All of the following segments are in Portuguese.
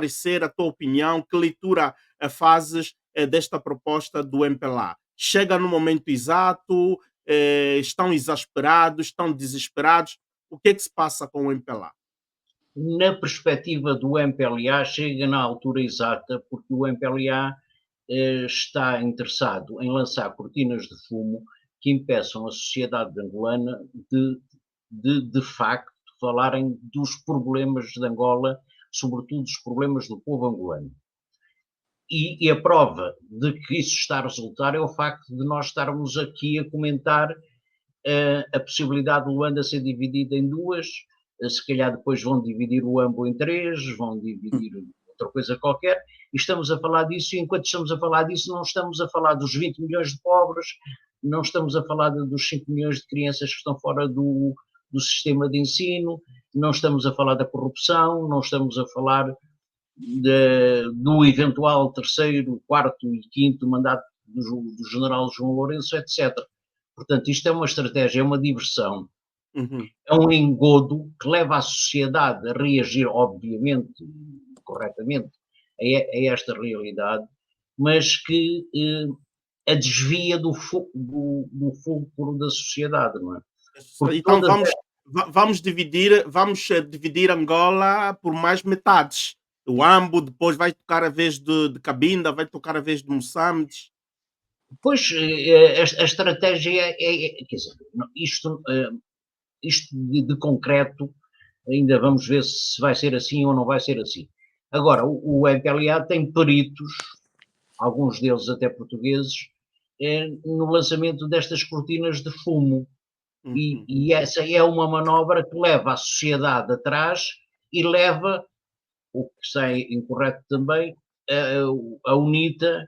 parecer, a tua opinião, que leitura fazes desta proposta do MPLA? Chega no momento exato? Estão exasperados? Estão desesperados? O que é que se passa com o MPLA? Na perspectiva do MPLA, chega na altura exata, porque o MPLA está interessado em lançar cortinas de fumo que impeçam a sociedade angolana de facto, falarem dos problemas de Angola, sobretudo os problemas do povo angolano. E a prova de que isso está a resultar é o facto de nós estarmos aqui a comentar a possibilidade de Luanda ser dividida em duas, se calhar depois vão dividir o AMBO em três, vão dividir outra coisa qualquer, e estamos a falar disso, e enquanto estamos a falar disso, não estamos a falar dos 20 milhões de pobres, não estamos a falar dos 5 milhões de crianças que estão fora do sistema de ensino, não estamos a falar da corrupção, não estamos a falar do eventual terceiro, quarto e quinto mandato do general João Lourenço, etc. Portanto, isto é uma estratégia, é uma diversão, é um engodo que leva a sociedade a reagir, obviamente, corretamente, a esta realidade, mas que a desvia do fulcro da sociedade, não é? Porque então vamos dividir Angola por mais metades. O Ambo depois vai tocar a vez de Cabinda, vai tocar a vez de Moçambique. Pois, a estratégia quer dizer, isto de concreto, ainda vamos ver se vai ser assim ou não vai ser assim. Agora, o MPLA tem peritos, alguns deles até portugueses, no lançamento destas cortinas de fumo. E essa é uma manobra que leva a sociedade atrás e leva, o que sei incorreto também, a UNITA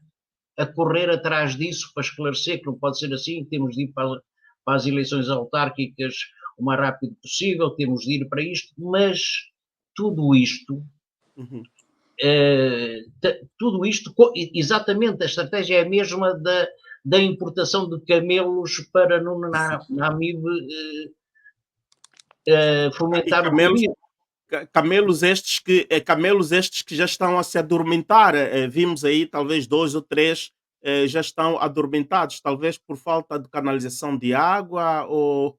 a correr atrás disso para esclarecer que não pode ser assim, temos de ir para as eleições autárquicas o mais rápido possível, temos de ir para isto, mas tudo isto, exatamente, a estratégia é a mesma da importação de camelos para na AMIB fomentar o turismo. Camelos estes que já estão a se adormentar. Vimos aí talvez 2 ou 3 já estão adormentados, talvez por falta de canalização de água ou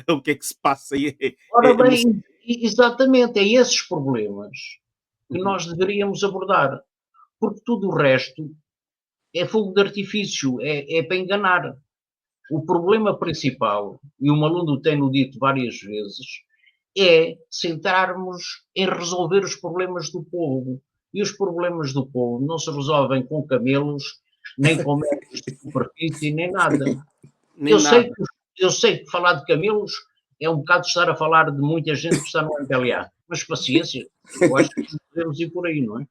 o que é que se passa aí? Ora bem, exatamente, é esses problemas que nós deveríamos abordar, porque tudo o resto é fogo de artifício, é para enganar. O problema principal, e o Malundo tem-no dito várias vezes, é centrarmos em resolver os problemas do povo. E os problemas do povo não se resolvem com camelos, nem com métodos de superfície, nem nada. Eu sei que falar de camelos é um bocado estar a falar de muita gente que está no MPLA, mas paciência, eu acho que podemos ir por aí, não é?